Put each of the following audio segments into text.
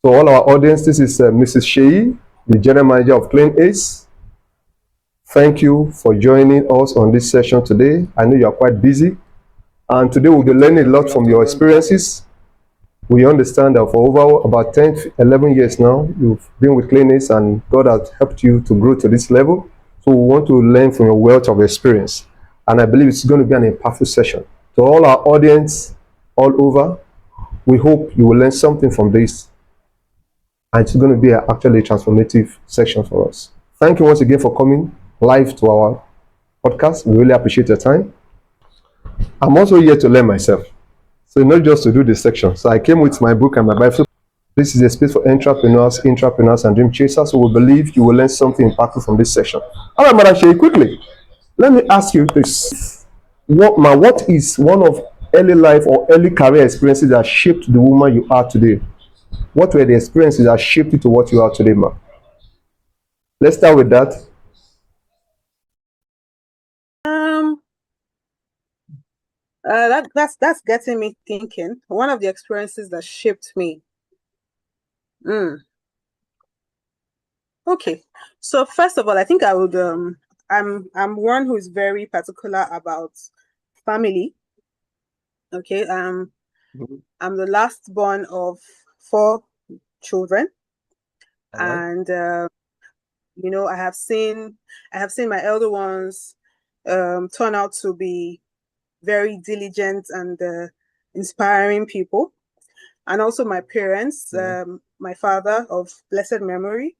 To all our audience, this is Mrs. Seyi, the General Manager of Clean Ace. Thank you for joining us on this session today. I know you are quite busy, and today we'll be learning a lot from your experiences. We understand that for over about 10, 11 years now, you've been with Clean Ace, and God has helped you to grow to this level. So we want to learn from your wealth of experience, and I believe it's going to be an impactful session. To all our audience all over, we hope you will learn something from this, and it's going to be actually a transformative session for us. Thank you once again for coming live to our podcast. We really appreciate your time. I'm also here to learn myself, so not just to do this section. So I came with my book and my Bible. This is a space for entrepreneurs, intrapreneurs, and dream chasers. So we believe you will learn something impactful from this session. All right, Madam Seyi, quickly, let me ask you this. What is one of early life or early career experiences that shaped the woman you are today? What were the experiences that shaped you to what you are today, ma? Let's start with that. That's getting me thinking. One of the experiences that shaped me. Okay. So first of all, I think I would I'm one who is very particular about family. Okay. I'm the last born of 4 children. And you know, I have seen my elder ones turn out to be very diligent and inspiring people. And also my parents, my father of blessed memory,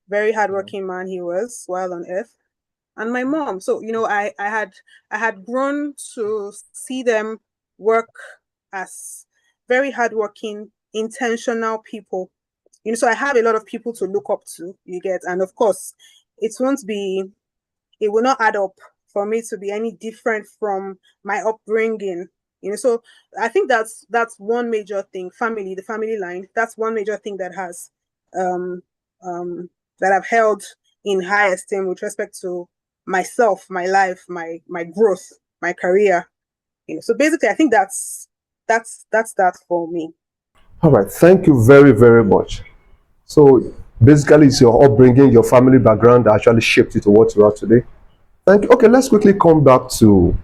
very hardworking man he was while on earth, and my mom. So, you know, I had grown to see them work as very hardworking, intentional people. You know, so I have a lot of people to look up to, you get, and of course, it will not add up for me to be any different from my upbringing. You know, so I think that's one major thing. Family, the family line. That's one major thing that has that I've held in high esteem with respect to myself, my life, my growth, my career. You know, so basically, I think that's that for me. All right, thank you very, very much. So basically, it's your upbringing, your family background that actually shaped you to what you are today. Thank you. Okay, let's quickly come back to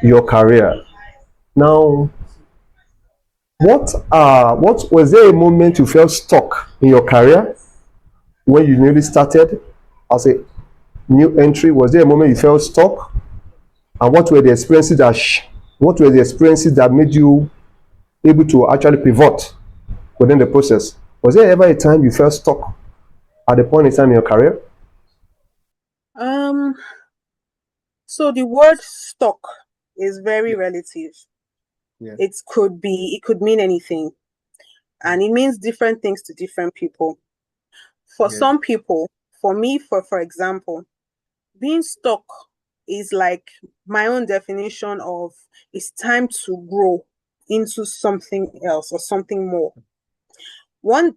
your career. Now, what was there a moment you felt stuck in your career when you newly started as a new entry? Was there a moment you felt stuck? And what were the experiences that made you able to actually pivot within the process? Was there ever a time you felt stuck at a point in time in your career? So the word stuck is very relative. Yeah. It could mean anything, and it means different things to different people. For some people, for me, for example, being stuck is like my own definition of it's time to grow into something else or something more. One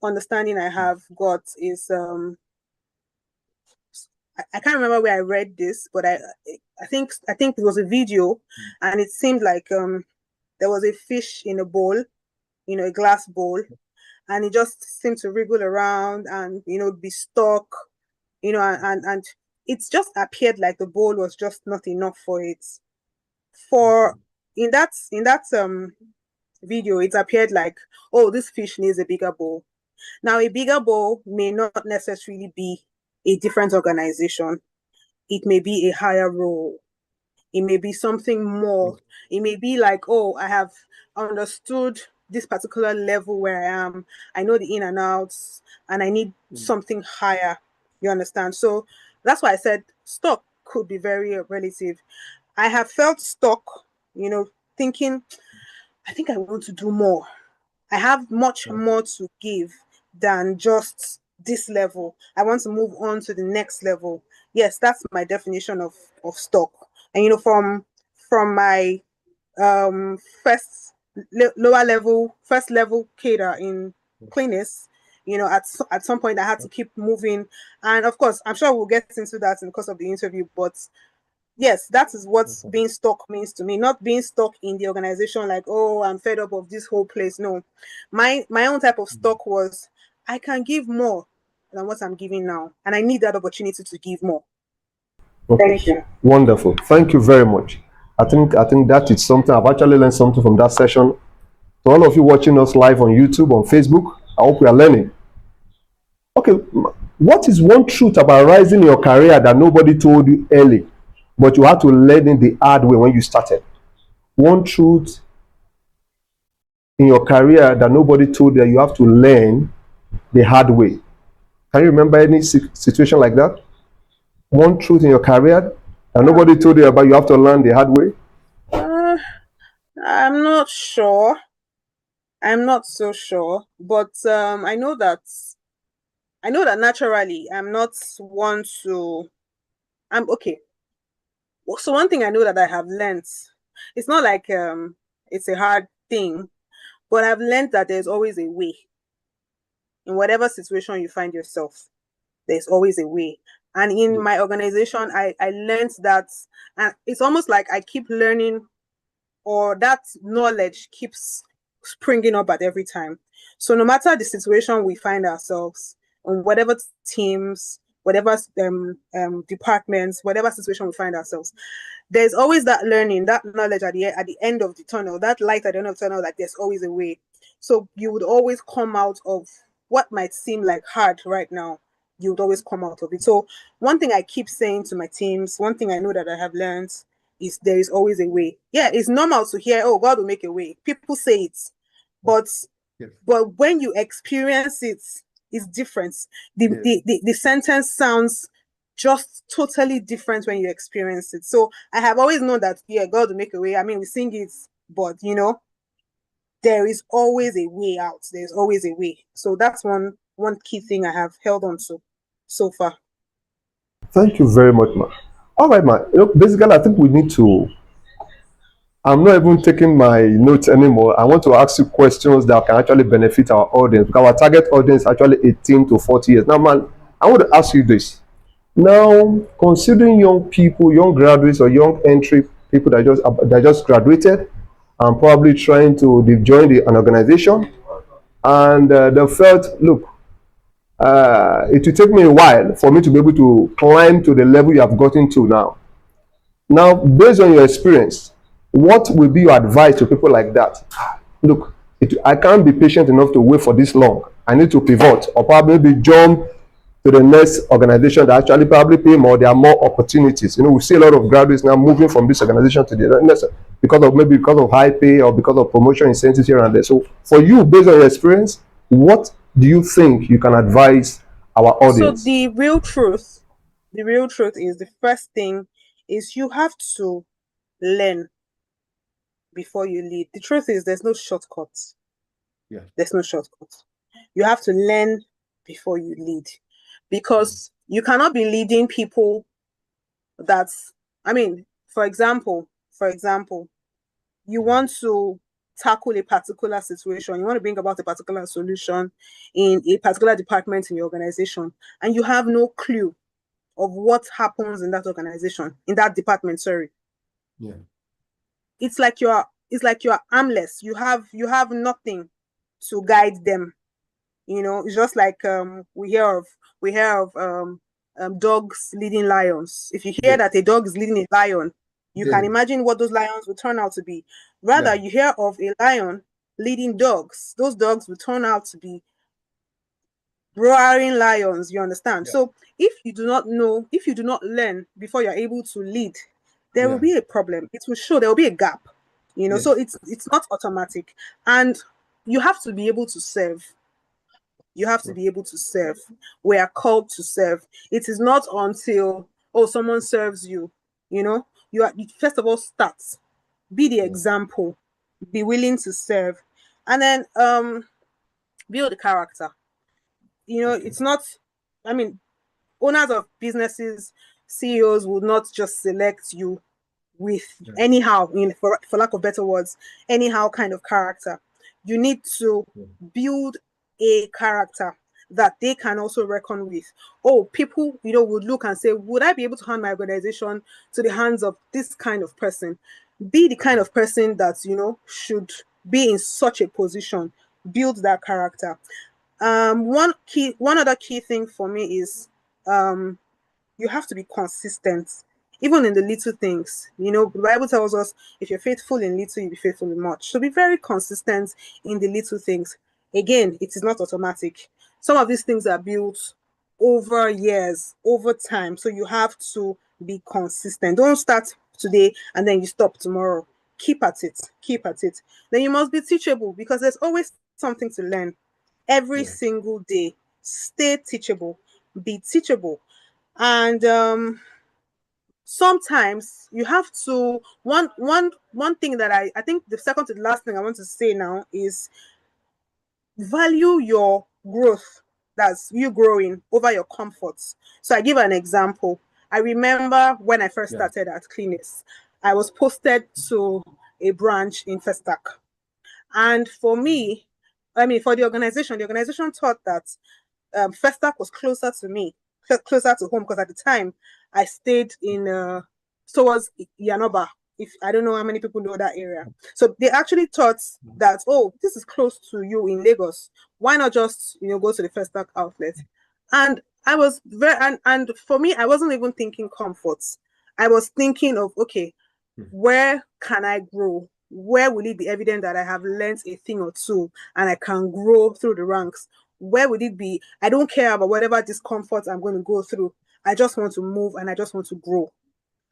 understanding I have got is I can't remember where I read this, but I think it was a video, and it seemed like there was a fish in a bowl, you know, a glass bowl, and it just seemed to wriggle around and, you know, be stuck, you know, and it just appeared like the bowl was just not enough for it. In that video, it appeared like, oh, this fish needs a bigger bowl. Now, a bigger bowl may not necessarily be a different organization. It may be a higher role. It may be something more. It may be like, oh, I have understood this particular level where I am. I know the in and outs, and I need something higher. You understand? So that's why I said stuck could be very relative. I have felt stuck, you know, thinking, I think I want to do more. I have much more to give than just this level. I want to move on to the next level. Yes, that's my definition of stuck. And, you know, from my first level cadre in cleaners, you know, at some point I had to keep moving. And of course, I'm sure we'll get into that in the course of the interview, but Yes, that is what Okay. being stuck means to me. Not being stuck in the organization like, oh, I'm fed up of this whole place. No. My own type of stuck was I can give more than what I'm giving now. And I need that opportunity to give more. Okay. Thank you. Wonderful. Thank you very much. I think that is something I've actually learned something from that session. To all of you watching us live on YouTube, on Facebook, I hope we are learning. Okay, what is one truth about rising in your career that nobody told you early, but you had to learn it the hard way when you started? One truth in your career that nobody told you that you have to learn the hard way. Can you remember any situation like that? One truth in your career that nobody told you about, you have to learn the hard way? I'm not sure. I'm not so sure, but I know that naturally I'm not one to. I'm okay. So one thing I know that I have learned, it's not like it's a hard thing, but I've learned that there's always a way. In whatever situation you find yourself, there's always a way. And in my organization, I learned that, and it's almost like I keep learning, or that knowledge keeps springing up at every time. So no matter the situation we find ourselves, on whatever teams, whatever departments, whatever situation we find ourselves, there's always that learning, that knowledge at the end of the tunnel, that light at the end of the tunnel, like there's always a way. So you would always come out of what might seem like hard right now. You would always come out of it. So one thing I keep saying to my teams, one thing I know that I have learned is there is always a way. Yeah, it's normal to hear, oh, God will make a way. People say it, but when you experience it, it's different. The sentence sounds just totally different when you experience it. So I have always known that, yeah, God will make a way. I mean, we sing it, but there is always a way out. There's always a way. So that's one key thing I have held on to so far. Thank you very much, ma. All right, ma. Basically, I think we need to. I'm not even taking my notes anymore. I want to ask you questions that can actually benefit our audience, because our target audience is actually 18 to 40 years. Now, man, I want to ask you this. Now, considering young people, young graduates or young entry people that just graduated and probably trying to they've joined an organization, and they felt, look, it will take me a while for me to be able to climb to the level you have gotten to now. Now, based on your experience, what will be your advice to people like that? Look, I can't be patient enough to wait for this long. I need to pivot or probably maybe jump to the next organization that actually probably pay more. There are more opportunities. We see a lot of graduates now moving from this organization to the next because of high pay or because of promotion incentives here and there. So for you, based on your experience, what do you think you can advise our audience? So the real truth is, the first thing is you have to learn before you lead. The truth is there's no shortcut. Yeah. There's no shortcut. You have to learn before you lead, because you cannot be leading people for example, you want to tackle a particular situation, you want to bring about a particular solution in a particular department in your organization, and you have no clue of what happens in that organization, in that department, sorry. Yeah. It's like you're armless. You have nothing to guide them. It's just like we hear of dogs leading lions. If you hear that a dog is leading a lion, you can imagine what those lions will turn out to be. Rather, you hear of a lion leading dogs. Those dogs will turn out to be roaring lions. You understand? So if you do not learn before you're able to lead, there will be a problem. It will show, there will be a gap. So it's not automatic. And you have to be able to serve. You have to be able to serve. We are called to serve. It is not until someone serves you. You first of all start. Be the example. Be willing to serve. And then build the character. It's not, owners of businesses, CEOs would not just select you with anyhow, for lack of better words, anyhow kind of character. You need to build a character. that they can also reckon with. Oh, people, would look and say, would I be able to hand my organization to the hands of this kind of person? Be the kind of person that, should be in such a position, build that character. One other key thing for me is you have to be consistent, even in the little things. The Bible tells us if you're faithful in little, you'll be faithful in much. So be very consistent in the little things. Again, it is not automatic. Some of these things are built over years, over time. So you have to be consistent. Don't start today and then you stop tomorrow. Keep at it. Keep at it. Then you must be teachable, because there's always something to learn every single day. Stay teachable. Be teachable. And sometimes you have to one thing that I think the second to the last thing I want to say now is value your growth. That's you growing over your comforts. So I give an example. I remember when I first started at Cleanest, I was posted to a branch in Festac. And for me, for the organization thought that Festac was closer to me, closer to home, because at the time I stayed in towards Yanoba. If I don't know how many people know that area, so they actually thought that, oh, this is close to you in Lagos. Why not just go to the Festac outlet? And I was and for me, I wasn't even thinking comforts. I was thinking of, okay, where can I grow? Where will it be evident that I have learned a thing or two and I can grow through the ranks? Where would it be? I don't care about whatever discomfort I'm going to go through. I just want to move and I just want to grow.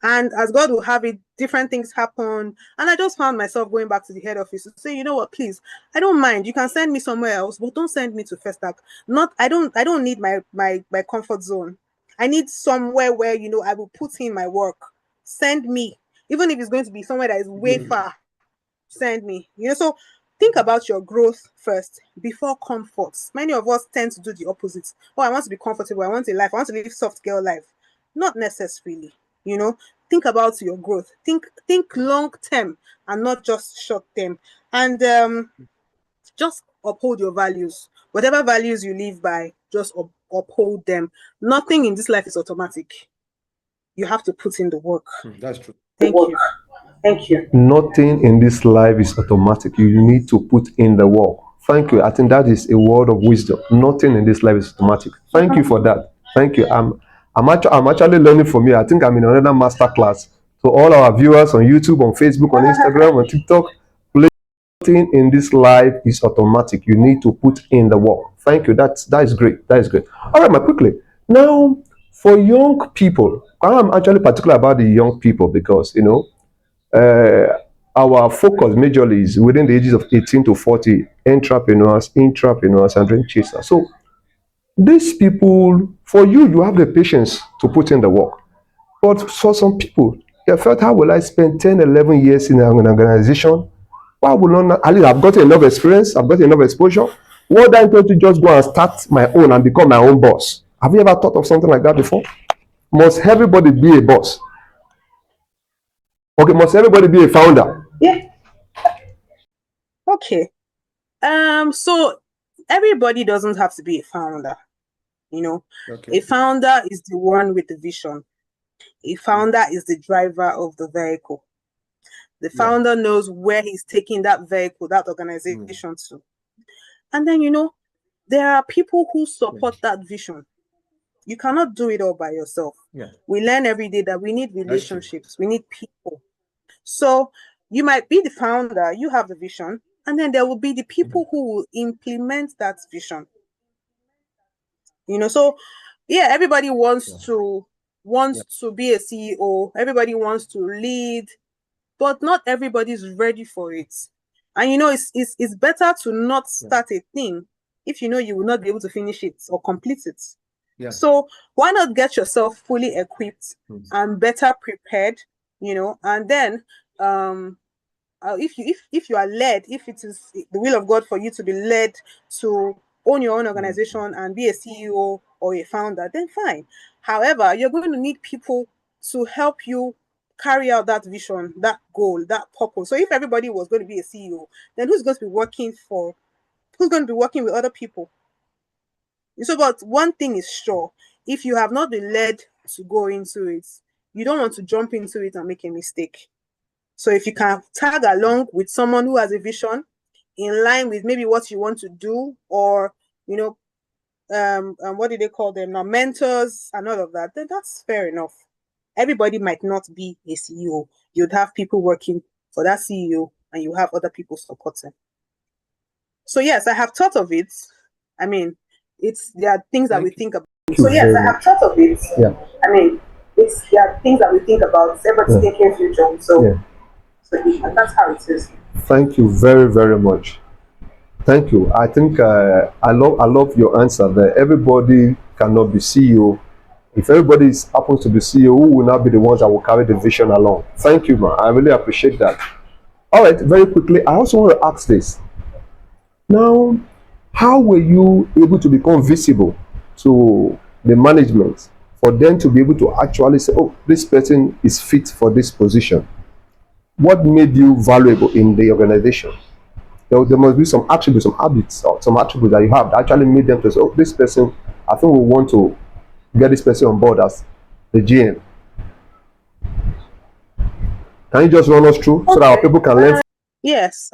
And as God will have it, different things happen. And I just found myself going back to the head office to say, you know what, please, I don't mind. You can send me somewhere else, but don't send me to Festac. I don't need my comfort zone. I need somewhere where, I will put in my work. Send me. Even if it's going to be somewhere that is way far, send me. So think about your growth first before comforts. Many of us tend to do the opposite. Oh, I want to be comfortable. I want a life. I want to live soft girl life. Not necessarily. Think about your growth. Think long term and not just short term. And just uphold your values. Whatever values you live by, just uphold them. Nothing in this life is automatic. You have to put in the work. That's true. Thank you. Thank you. Nothing in this life is automatic. You need to put in the work. Thank you. I think that is a word of wisdom. Nothing in this life is automatic. Thank you for that. Thank you. I'm actually learning from you. I think I'm in another master class. So all our viewers on YouTube, on Facebook, on Instagram, on TikTok, nothing in this life is automatic. You need to put in the work. Thank you. That is great. That is great. All right, quickly. Now, for young people, I'm actually particular about the young people because our focus majorly is within the ages of 18 to 40, intrapreneurs, and dream chasers. So these people, for you have the patience to put in the work. But for some people, they felt, how will I spend 10, 11 years in an organization? Why will not, at least I've got enough experience, I've got enough exposure. What am I going to just go and start my own and become my own boss? Have you ever thought of something like that before? Must everybody be a boss? Okay, must everybody be a founder? Yeah. Okay. So everybody doesn't have to be a founder. Okay. A founder is the one with the vision. A founder is the driver of the vehicle. The founder knows where he's taking that vehicle, that organization to. And then, there are people who support that vision. You cannot do it all by yourself. Yeah. We learn every day that we need relationships. We need people. So you might be the founder, you have the vision, and then there will be the people who will implement that vision. So yeah, everybody wants to be a CEO. Everybody wants to lead, but not everybody is ready for it. And it's better to not start a thing if you will not be able to finish it or complete it. Yeah. So why not get yourself fully equipped and better prepared, and then if you are led, if it is the will of God for you to be led to own your own organization and be a CEO or a founder, then fine. However, you're going to need people to help you carry out that vision, that goal, that purpose. So if everybody was going to be a CEO, then who's going to be working with other people? So, but one thing is sure, if you have not been led to go into it, you don't want to jump into it and make a mistake. So if you can tag along with someone who has a vision in line with maybe what you want to do, or what do they call them now, mentors and all of that, then that's fair enough. Everybody might not be a CEO. You'd have people working for that CEO, and you have other people supporting. So yes, I have thought of it. I mean, there are things that we think about. So yes, I have thought of it. Yeah. I mean, there are things that we think about. Everybody's thinking future. So that's how it is. Thank you very, very much. Thank you. I think I love your answer there. Everybody cannot be CEO. If everybody happens to be CEO, who will not be the ones that will carry the vision along? Thank you, man. I really appreciate that. All right, very quickly, I also want to ask this. Now, how were you able to become visible to the management for them to be able to actually say, oh, this person is fit for this position? What made you valuable in the organization? There must be some attributes, some habits, or some attributes that you have that actually made them to say, oh, this person, I think we want to get this person on board as the GM. Can you just run us through so that our people can learn? Yes.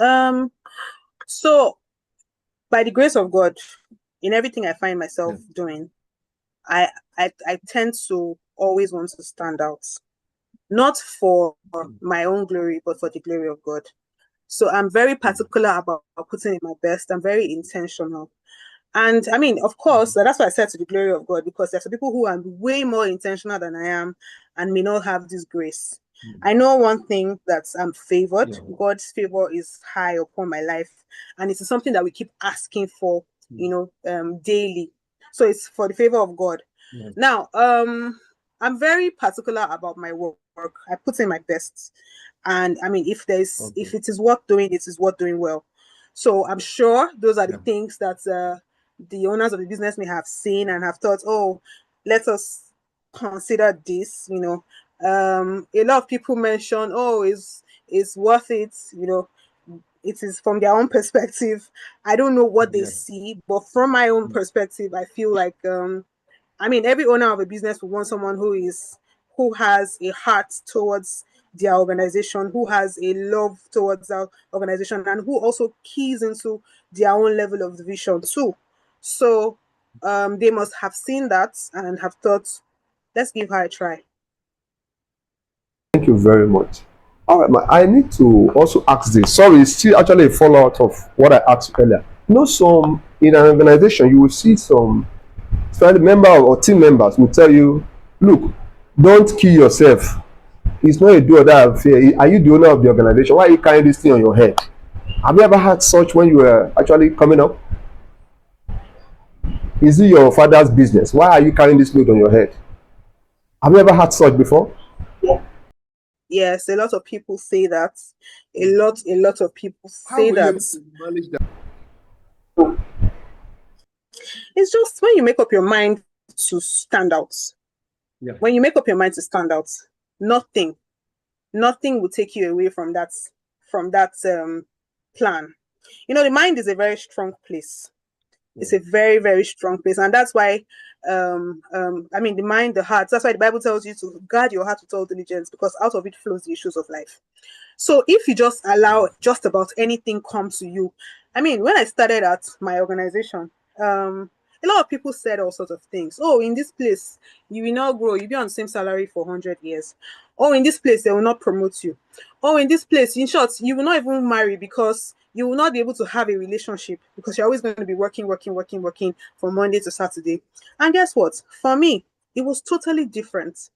So by the grace of God, in everything I find myself doing, I tend to always want to stand out, not for my own glory, but for the glory of God. So I'm very particular about putting in my best. I'm very intentional. And I mean, of course, that's why I said to the glory of God, because there's some people who are way more intentional than I am and may not have this grace. I know one thing, that I'm favored. God's favor is high upon my life, and it's something that we keep asking for, daily. So it's for the favor of God. Now, I'm very particular about my work. I put in my best, and I mean, if it is worth doing, it is worth doing well. So I'm sure those are the things that the owners of the business may have seen and have thought, oh, let us consider this. A lot of people mention, oh, it's worth it. It is from their own perspective. I don't know what they see, but from my own perspective, I feel like every owner of a business will want someone who has a heart towards their organization, who has a love towards our organization, and who also keys into their own level of vision too. So they must have seen that and have thought, let's give her a try. Thank you very much. All right, I need to also ask this. Sorry, it's still actually a fallout of what I asked earlier. Some in an organization, you will see some family member or team members will tell you, look, don't kill yourself. It's not a do or die affair. Are you the owner of the organization? Why are you carrying this thing on your head? Have you ever had such when you were actually coming up? Is it your father's business? Why are you carrying this load on your head? Have you ever had such before? Yes, a lot of people say that. A lot of people say that. It's just when you make up your mind to stand out. When you make up your mind to stand out, nothing will take you away from that plan. The mind is a very strong place. It's a very, very strong place, and that's why the mind, the heart, that's why the Bible tells you to guard your heart with all diligence, because out of it flows the issues of life. So if you just allow just about anything come to you, when I started at my organization, a lot of people said all sorts of things. Oh, in this place, you will not grow. You'll be on the same salary for 100 years. Oh, in this place, they will not promote you. Oh, in this place, in short, you will not even marry, because you will not be able to have a relationship, because you're always going to be working from Monday to Saturday. And guess what? For me, it was totally different.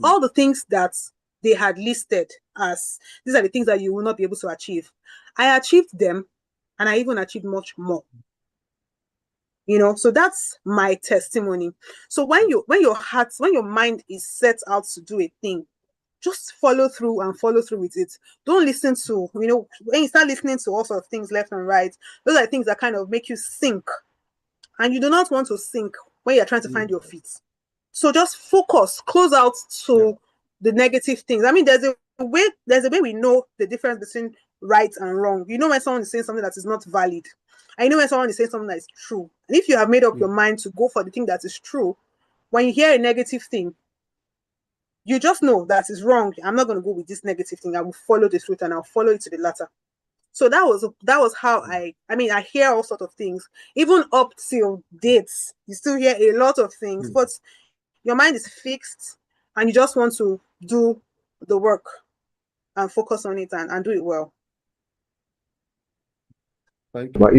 All the things that they had listed as these are the things that you will not be able to achieve, I achieved them, and I even achieved much more. So that's my testimony. So when your mind is set out to do a thing, just follow through with it. Don't listen to, when you start listening to all sorts of things left and right, those are things that kind of make you sink. And you do not want to sink when you're trying to find your feet. So just focus, close out to the negative things. There's a way we know the difference between right and wrong. When someone is saying something that is not valid. I know when someone is saying something that is true. And if you have made up your mind to go for the thing that is true, when you hear a negative thing, you just know that is wrong. I'm not going to go with this negative thing. I will follow the truth and I'll follow it to the latter. So that was how I hear all sorts of things. Even up till dates, you still hear a lot of things, but your mind is fixed and you just want to do the work and focus on it and do it well. But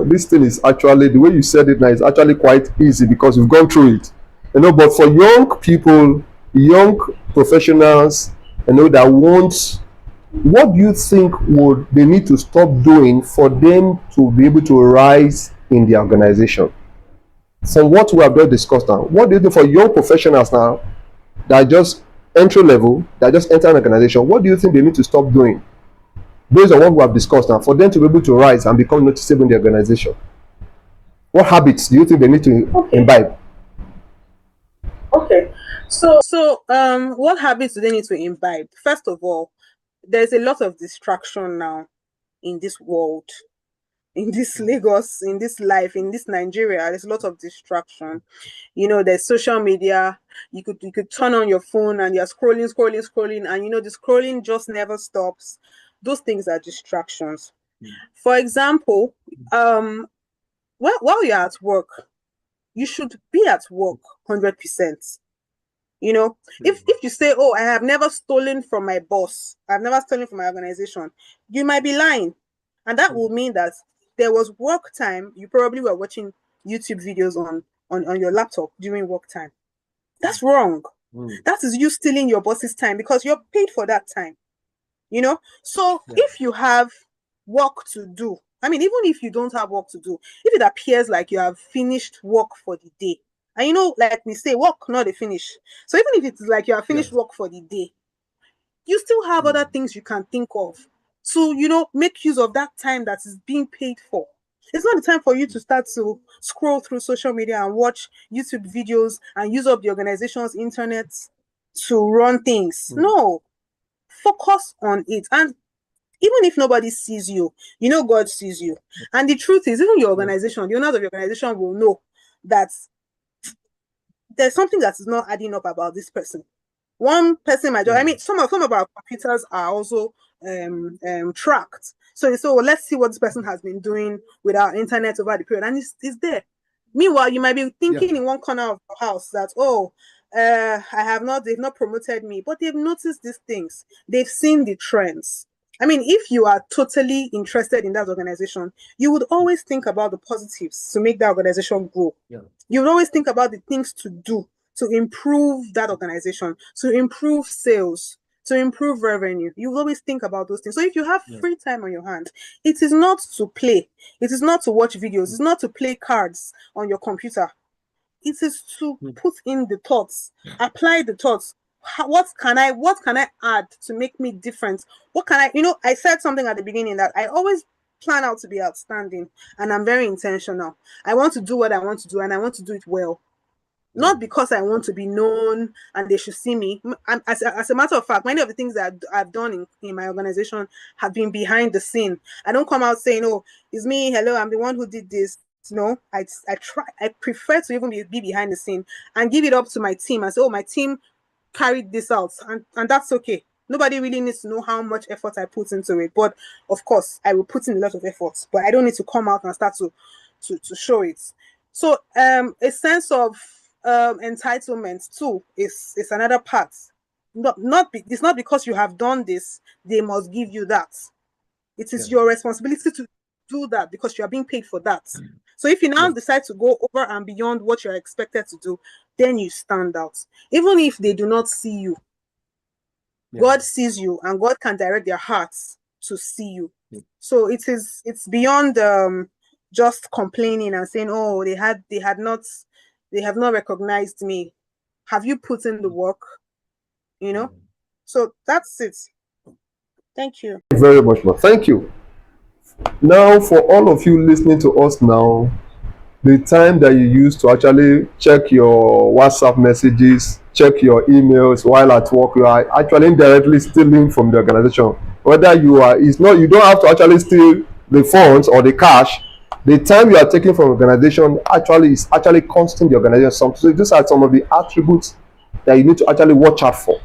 this thing is actually, the way you said it now, is actually quite easy because we've gone through it. But for young people, young professionals, that want, what do you think would they need to stop doing for them to be able to rise in the organization? From what we have just discussed now, what do you think for young professionals now that are just entry level, that just enter an organization, what do you think they need to stop doing based on what we have discussed now for them to be able to rise and become noticeable in the organization? What habits do you think they need to imbibe? Okay, so what habits do they need to imbibe? First of all, there's a lot of distraction now in this world, in this Lagos, in this life, in this Nigeria. There's a lot of distraction. There's social media. You could turn on your phone and you're scrolling, and the scrolling just never stops. Those things are distractions. For example, while you're at work, you should be at work 100%. If you say, oh, I have never stolen from my boss, I've never stolen from my organization, you might be lying. And that will mean that there was work time. You probably were watching YouTube videos on your laptop during work time. That's wrong. That is you stealing your boss's time because you're paid for that time. So if you have work to do, even if you don't have work to do, if it appears like you have finished work for the day, and like we say, work not a finish. So even if it's like you have finished work for the day, you still have other things you can think of to, make use of that time that is being paid for. It's not the time for you to start to scroll through social media and watch YouTube videos and use up the organization's internet to run things. No, focus on it. And even if nobody sees you, God sees you. And the truth is, even your organization, the owners of your organization will know that there's something that is not adding up about this person. One person might just, some of our computers are also tracked. So let's see what this person has been doing with our internet over the period. And it's there. Meanwhile, you might be thinking in one corner of your house that, they've not promoted me, but they've noticed these things. They've seen the trends. If you are totally interested in that organization, you would always think about the positives to make that organization grow. You would always think about the things to do to improve that organization, to improve sales, to improve revenue. You will always think about those things. So if you have free time on your hand, it is not to play. It is not to watch videos. It's not to play cards on your computer. It is to put in the thoughts, apply the thoughts. What can I add to make me different? What can I said something at the beginning that I always plan out to be outstanding, and I'm very intentional. I want to do what I want to do, and I want to do it well. Not because I want to be known and they should see me. As a matter of fact, many of the things that I've done in my organization have been behind the scene. I don't come out saying, oh, it's me, hello, I'm the one who did this. No, I prefer to even be behind the scene and give it up to my team and say, oh, my team carried this out, and that's okay. Nobody really needs to know how much effort I put into it, but of course I will put in a lot of effort, but I don't need to come out and start to show it. So a sense of entitlement too is another part. It's not because you have done this they must give you that. It is your responsibility to do that because you are being paid for that. So if you now decide to go over and beyond what you're expected to do, then you stand out. Even if they do not see you, God sees you, and God can direct their hearts to see you. So it's beyond just complaining and saying, oh, they have not recognized me. Have you put in the work? So that's it. Thank you very much, ma. Thank you. Now, for all of you listening to us now, the time that you use to actually check your WhatsApp messages, check your emails while at work, you are actually indirectly stealing from the organization. Whether you don't have to actually steal the funds or the cash, The time you are taking from organization actually is actually costing the organization something. So these are some of the attributes that you need to actually watch out for.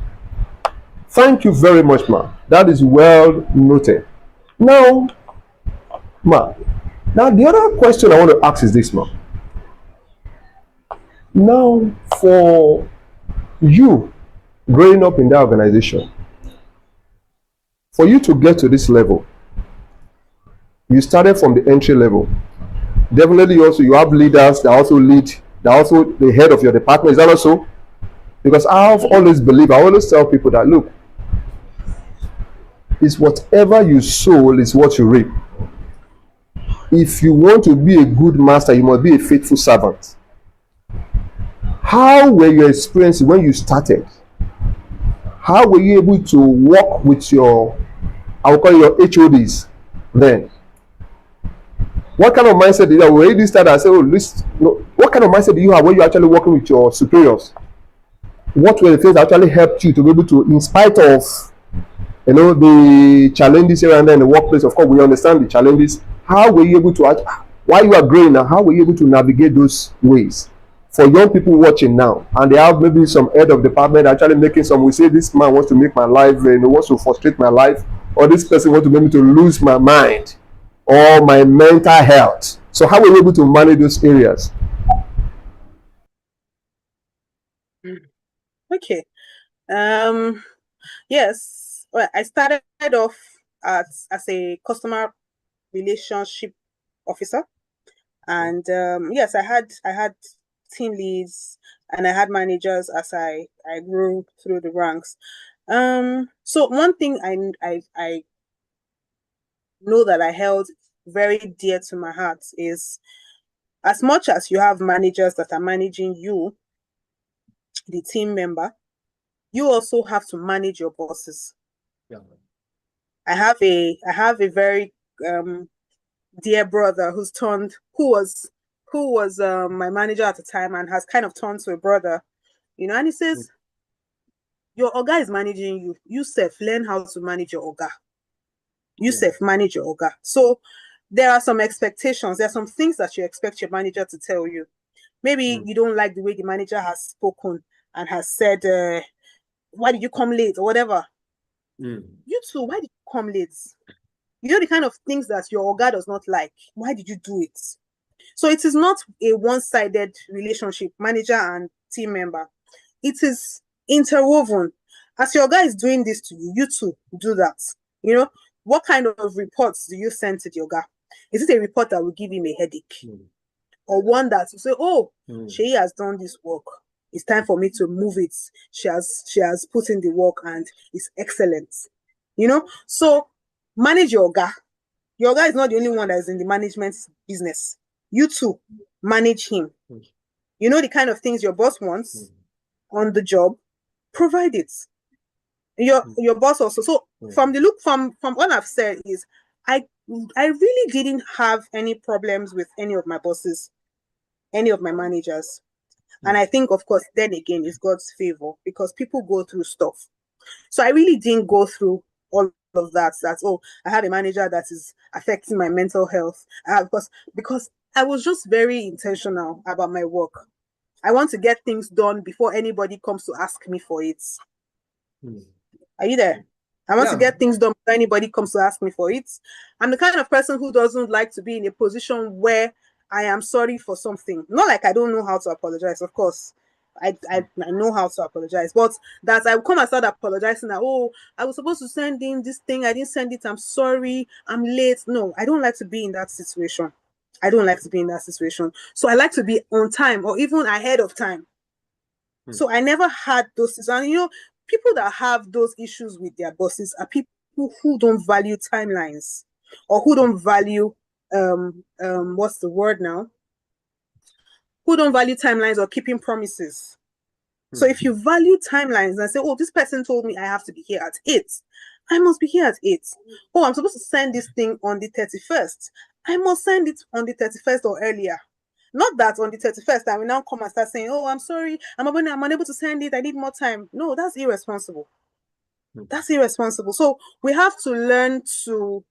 Thank you very much, ma. That is well noted. Now, ma, now the other question I want to ask is this, ma. Now, for you growing up in that organization, for you to get to this level, you started from the entry level. Definitely, also you have leaders that also lead, that also the head of your department. Is that also? Because I've always believed, I always tell people that look, it's whatever you sow is what you reap. If you want to be a good master, you must be a faithful servant. How were your experiences when you started? How were you able to work with your, I will call it your HODs then? What kind of mindset did you have? Were you start and say, oh, this, no. What kind of mindset do you have when you're actually working with your superiors? What were the things that actually helped you to be able to, in spite of, the challenges here and there in the workplace? Of course, we understand the challenges. How were you able to, while you are growing now, how were you able to navigate those ways? For young people watching now, and they have maybe some head of department actually making some, we say this man wants to make my life, wants to frustrate my life, or this person wants to make me to lose my mind or my mental health. So how were you able to manage those areas? Okay. Yes. Well, I started off as a customer relationship officer, and yes, I had team leads and I had managers as I grew through the ranks. So one thing I know that I held very dear to my heart is, as much as you have managers that are managing you, the team member, you also have to manage your bosses. Yeah. I have a very dear brother who was my manager at the time and has kind of turned to a brother, and he says, your oga is managing you. You self learn how to manage your oga. You self manage your oga. So there are some expectations. There are some things that you expect your manager to tell you. Maybe you don't like the way the manager has spoken and has said, why did you come late or whatever. You too, why did you come late? You know the kind of things that your oga does not like. Why did you do it? So it is not a one-sided relationship, manager and team member. It is interwoven. As your guy is doing this to you, you too do that. What kind of reports do you send to your guy? Is it a report that will give him a headache? Or one that you say, oh, Seyi has done this work. It's time for me to move it. She has put in the work and it's excellent. So manage your guy. Your guy is not the only one that is in the management business. You too manage him. You know the kind of things your boss wants on the job, provide it. Your boss also. So from what I've said is, I really didn't have any problems with any of my bosses, any of my managers. And I think, of course, then again, it's God's favor, because people go through stuff. So I really didn't go through all of that. Oh, I have a manager that is affecting my mental health. Because I was just very intentional about my work. I want to get things done before anybody comes to ask me for it. Are you there? I want to get things done before anybody comes to ask me for it. I'm the kind of person who doesn't like to be in a position where I am sorry for something. Not like I don't know how to apologize, of course. I know how to apologize, but that I will come and start apologizing that, oh, I was supposed to send in this thing, I didn't send it, I'm sorry, I'm late. No, I don't like to be in that situation. So I like to be on time or even ahead of time. So I never had those. And people that have those issues with their bosses are people who don't value timelines, or who don't value what's the word now? Who don't value timelines or keeping promises. So if you value timelines and say, oh, this person told me I have to be here at 8, I must be here at 8. Oh, I'm supposed to send this thing on the 31st. I must send it on the 31st or earlier. Not that on the 31st I will now come and start saying, oh, I'm sorry, I'm unable to send it, I need more time. No, that's irresponsible. That's irresponsible. So we have to learn to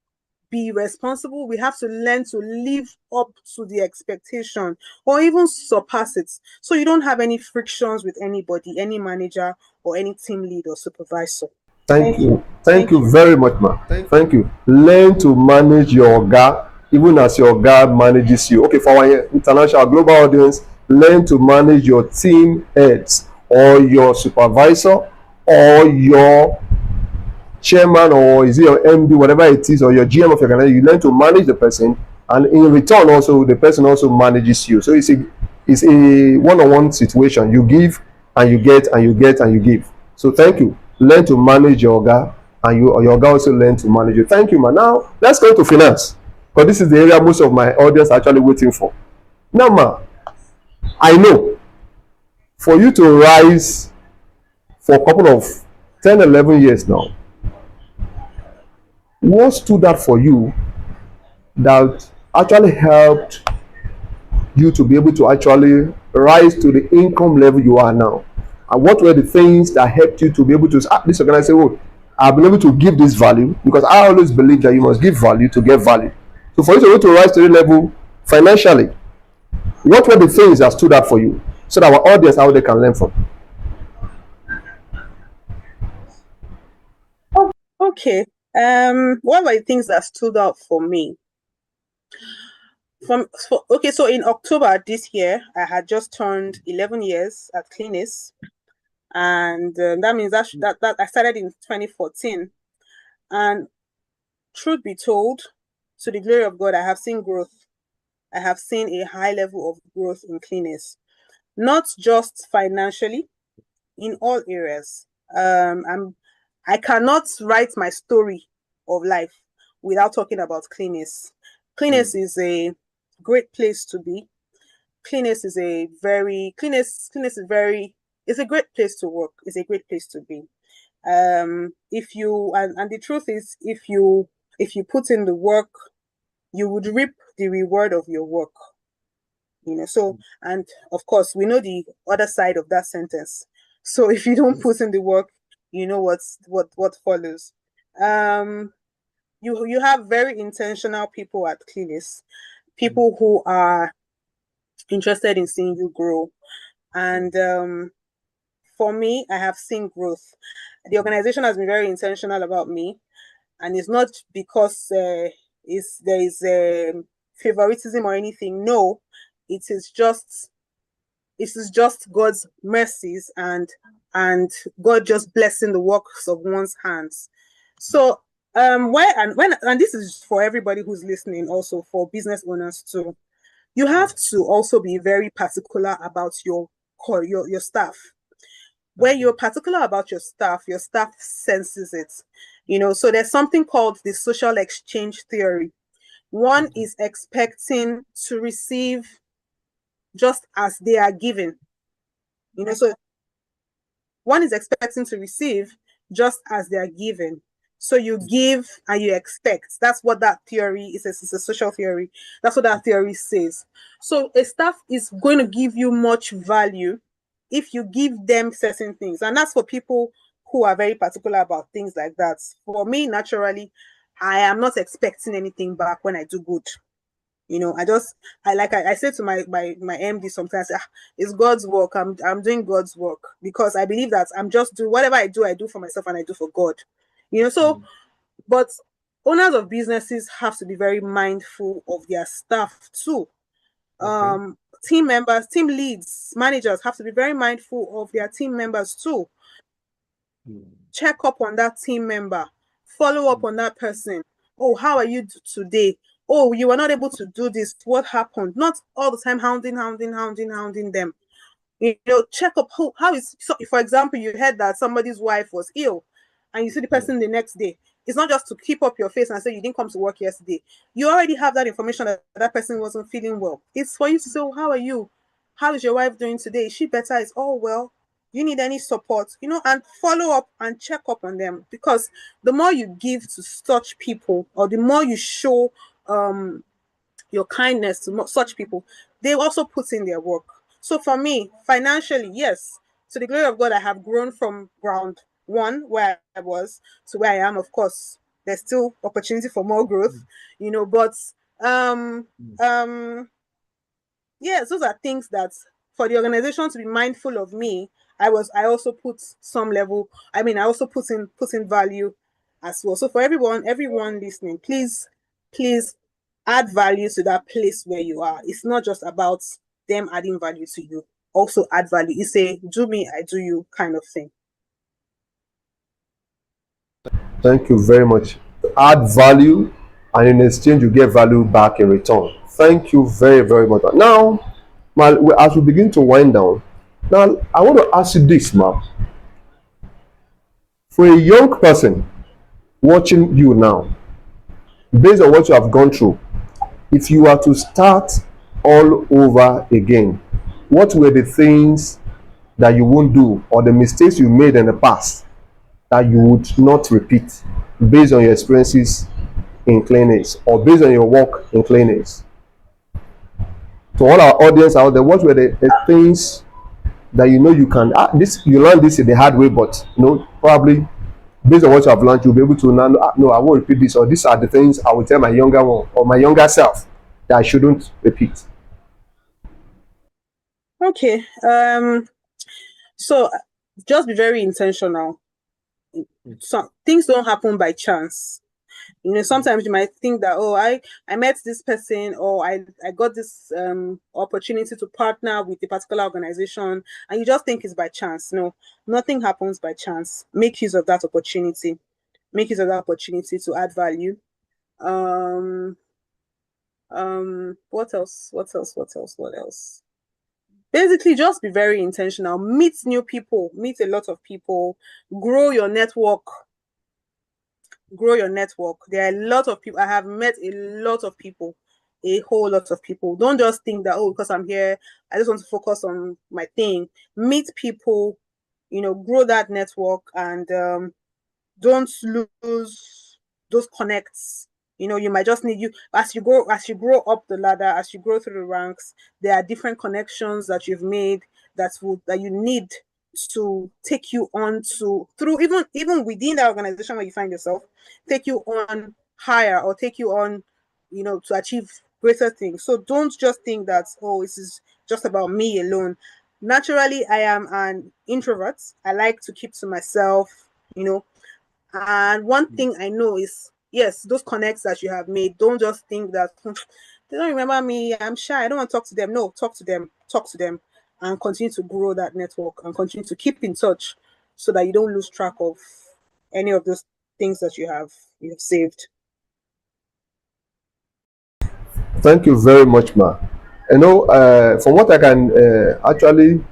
be responsible. We have to learn to live up to the expectation or even surpass it. So you don't have any frictions with anybody, any manager or any team lead or supervisor. Thank you. Thank you very much, ma. Thank you. Learn to manage your oga even as your oga manages you. Okay, for our international global audience, learn to manage your team heads or your supervisor or your chairman, or is it your MD, whatever it is, or your GM of your organization. You learn to manage the person, and in return also the person also manages you. So it's a one-on-one situation. You give and you get and you get and you give. So thank you. Learn to manage your oga, and your oga also learn to manage you. Thank you, man. Now let's go to finance, because this is the area most of my audience are actually waiting for. Now, ma, I know for you to rise for a couple of 10, 11 years now, what stood out for you that actually helped you to be able to actually rise to the income level you are now? And what were the things that helped you to be able to this organization, oh, I've been able to give this value? Because I always believe that you must give value to get value. So for you to be able to rise to the level financially, what were the things that stood out for you so that our audience, how they can learn from? Okay. What were the things that stood out for me? So in October this year, I had just turned 11 years at Cleanis, and that means that I started in 2014. And truth be told, to the glory of God, I have seen growth. I have seen a high level of growth in Cleanis, not just financially, in all areas. I cannot write my story of life without talking about Cleanis. Cleanis is a great place to be. Cleanis is a very it's a great place to work. It's a great place to be. If you and the truth is, if you put in the work, you would reap the reward of your work. So, and of course we know the other side of that sentence. So if you don't put in the work, you know what follows. You have very intentional people at Cleanis, people who are interested in seeing you grow. And for me, I have seen growth. The organization has been very intentional about me, and it's not because there is favoritism or anything. No, it is just God's mercies and God just blessing the works of one's hands. So when this is for everybody who's listening, also for business owners too. You have to also be very particular about your staff. When you're particular about your staff senses it. So there's something called the social exchange theory. One is expecting to receive just as they are given. So one is expecting to receive just as they are given. So you give and you expect. That's what that theory is. It's a social theory. That's what that theory says. So a staff is going to give you much value if you give them certain things. And that's for people who are very particular about things like that. For me, naturally, I am not expecting anything back when I do good. I say to my MD sometimes, it's God's work. I'm doing God's work, because I believe that I'm just doing whatever I do for myself and I do for God. But owners of businesses have to be very mindful of their staff too. Team members, team leads, managers have to be very mindful of their team members too. Check up on that team member, follow up on that person. Oh, how are you today? Oh, you were not able to do this. What happened? Not all the time hounding them. Check up how is. So, for example, you heard that somebody's wife was ill, and you see the person the next day. It's not just to keep up your face and say you didn't come to work yesterday. You already have that information that person wasn't feeling well. It's for you to say, oh, how are you? How is your wife doing today? Is she better? Is all well? You need any support? And follow up and check up on them, because the more you give to such people, or the more you show your kindness to such people, they also put in their work. So for me, financially, yes, to the glory of God, I have grown from ground one, where I was, to where I am, of course, there's still opportunity for more growth, you know, but yes, those are things that for the organization to be mindful of me, I also put some level, I also put in value as well. So for everyone listening, please add value to that place where you are. It's not just about them adding value to you. Also add value. It's a do me, I do you kind of thing. Thank you very much. Add value, and in exchange, you get value back in return. Thank you very, very much. Now, as we begin to wind down, now I want to ask you this, ma'am. For a young person watching you now, based on what you have gone through, if you were to start all over again, what were the things that you won't do, or the mistakes you made in the past that you would not repeat, based on your experiences in clinics or based on your work in clinics? To all our audience out there, what were the things that you can this you learn this in the hard way, but probably based on what you have learned, you'll be able to now no, I won't repeat this, or these are the things I will tell my younger one or my younger self that I shouldn't repeat. Okay. So just be very intentional. So things don't happen by chance. Sometimes you might think that, oh, I met this person, or I got this opportunity to partner with a particular organization, and you just think it's by chance. No, nothing happens by chance. Make use of that opportunity. Make use of that opportunity to add value. What else? What else? What else? What else? Basically, just be very intentional. Meet new people. Meet a lot of people. Grow your network. Grow your network. There are a lot of people. I have met a lot of people, a whole lot of people. Don't just think that, oh, because I'm here, I just want to focus on my thing. Meet people, grow that network, and don't lose those connects. You might just need as you grow up the ladder, as you grow through the ranks, there are different connections that you've made that you need to take you on to through even within the organization where you find yourself, take you on higher, or take you on, to achieve greater things. So don't just think that, oh, this is just about me alone. Naturally, I am an introvert. I like to keep to myself, and one thing I know is, yes, those connects that you have made, don't just think that they don't remember me, I'm shy, I don't want to talk to them. No, talk to them, and continue to grow that network and continue to keep in touch so that you don't lose track of any of those things that you have saved. Thank you very much, ma. From what I can actually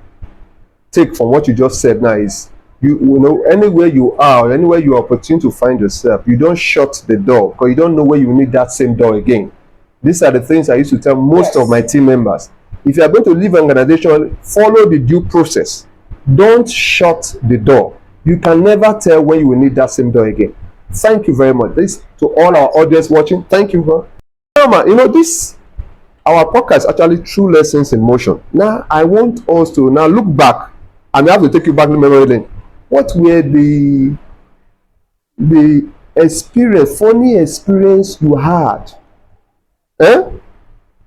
take from what you just said now is, anywhere you are, or anywhere you are opportune to find yourself, you don't shut the door, because you don't know where you need that same door again. These are the things I used to tell most of my team members. If you are going to leave an organization, follow the due process. Don't shut the door. You can never tell when you will need that same door again. Thank you very much. This to all our audience watching. Thank you. This our podcast actually True Lessons in Motion. Now I want us to now look back, and I have to take you back to memory lane. What were the funny experience you had,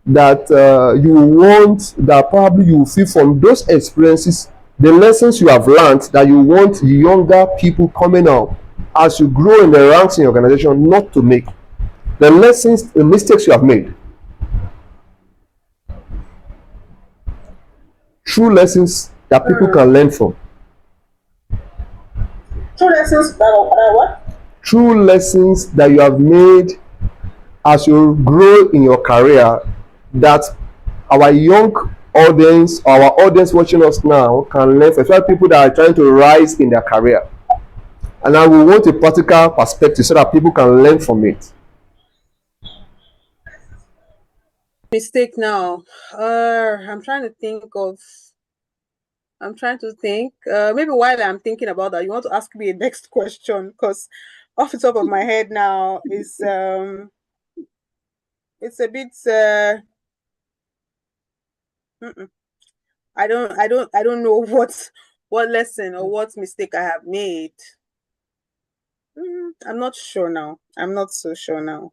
that you want, that probably you feel from those experiences, the lessons you have learned, that you want younger people coming up as you grow in the ranks in your organization not to make, the lessons, the mistakes you have made, true lessons that people can learn from. True lessons what? True lessons that you have made as you grow in your career, that our young audience, our audience watching us now, can learn from, especially people that are trying to rise in their career. And I will want a practical perspective so that people can learn from it. Mistake now. I'm trying to think. Maybe while I'm thinking about that, you want to ask me a next question, because off the top of my head now is it's a bit I don't know what lesson or what mistake I have made. I'm not sure now. I'm not so sure now.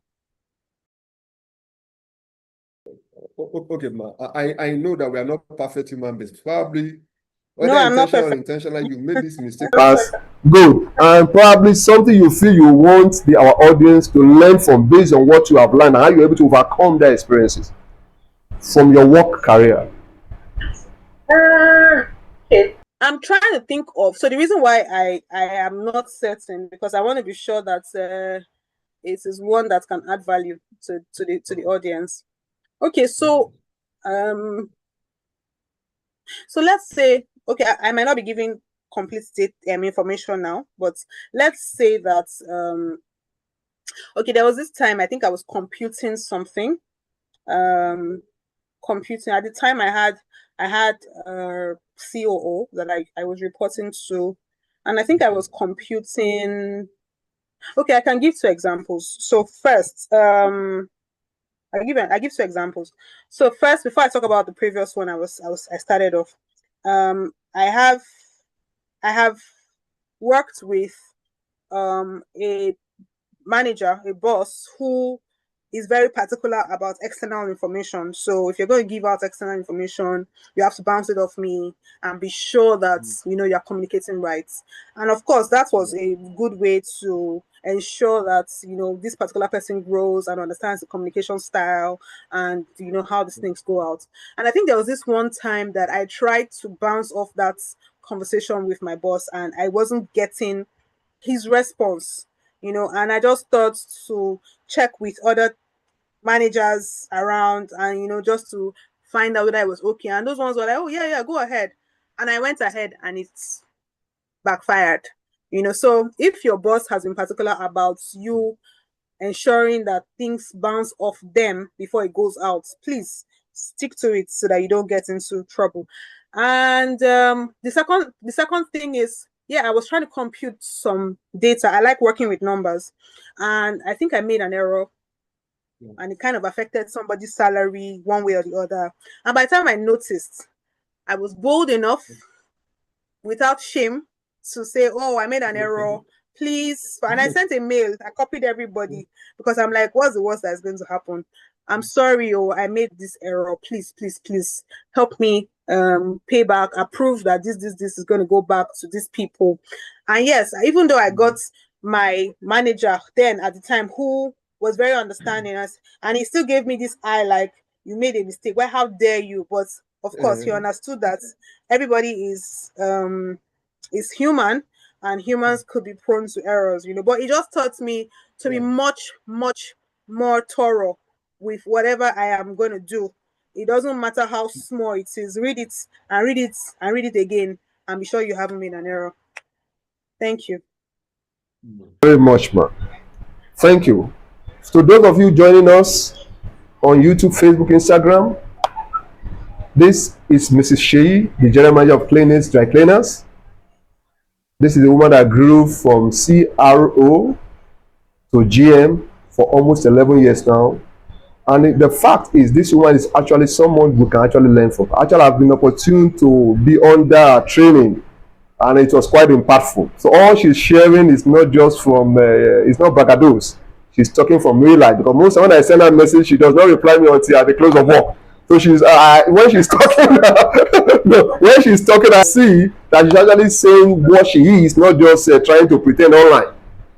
Okay, ma. I know that we are not perfect human beings. Probably, No, whether I'm not intentional or perfect. intentional, you made this mistake. That's good. And probably something you feel you want our audience to learn from based on what you have learned and how you're able to overcome their experiences from your work career. Okay. I'm trying to think of, so the reason why I am not certain, because I want to be sure that it is one that can add value to the audience. Okay, so so let's say, okay, I might not be giving complete information now, but let's say that okay, there was this time I think I was computing something. Computing at the time I had C.O.O that I was reporting to, and I think I was computing. Okay, I can give two examples. So first, I give two examples. So first, before I talk about the previous one, I started off. I have worked with a manager, a boss who is very particular about external information. So if you're going to give out external information, you have to bounce it off me and be sure that you're communicating right. And of course, that was a good way to ensure that this particular person grows and understands the communication style and how these things go out. And I think there was this one time that I tried to bounce off that conversation with my boss and I wasn't getting his response, and I just thought to check with other managers around and just to find out whether I was okay. And those ones were like, oh yeah, go ahead. And I went ahead and it's backfired. So if your boss has been particular about you ensuring that things bounce off them before it goes out, please stick to it so that you don't get into trouble. And the second thing is, yeah, I was trying to compute some data. I like working with numbers, and I think I made an error, and it kind of affected somebody's salary one way or the other. And by the time I noticed, I was bold enough, without shame, to say, "Oh, I made an error. Please." And I sent a mail. I copied everybody because I'm like, "What's the worst that's going to happen? I'm sorry, I made this error. Please, please, please help me pay back, approve that this is going to go back to these people." And yes, even though I got my manager then at the time who was very understanding us, and he still gave me this eye like, "You made a mistake. Well, how dare you?" But of course, he understood that everybody is human and humans could be prone to errors, but it just taught me to be much, much more thorough with whatever I am going to do. It doesn't matter how small it is. Read it and read it and read it again and be sure you haven't made an error. Thank you. Very much, ma. Thank you. So those of you joining us on YouTube, Facebook, Instagram, this is Mrs. Seyi, the General Manager of Cleaners Dry Cleaners. This is the woman that grew from C.R.O to GM for almost 11 years now. And the fact is, this woman is actually someone we can actually learn from. Actually, I've been opportune to be under her training, and it was quite impactful. So all she's sharing is not just from, it's not braggadocios. She's talking from real life. Because most of when I send her a message, she does not reply me until at the close of work. So she's when she's talking, no, when she's talking, I see that she's actually saying what she is, not just trying to pretend online.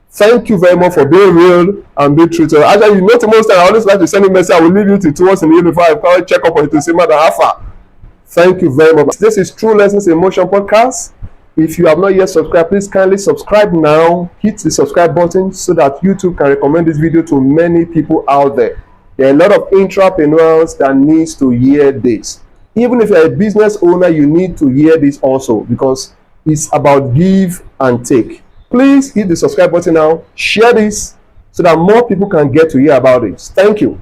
Thank you very much for being real and being true to her. Actually, most time I always like to send a message. I will leave you to towards in the uniform. I probably check up on you to see Madam Alpha. Thank you very much. This is True Lessons in Motion podcast. If you have not yet subscribed, please kindly subscribe now. Hit the subscribe button so that YouTube can recommend this video to many people out there. There are a lot of intrapreneurs that needs to hear this. Even if you're a business owner, you need to hear this also because it's about give and take. Please hit the subscribe button now. Share this so that more people can get to hear about it. Thank you.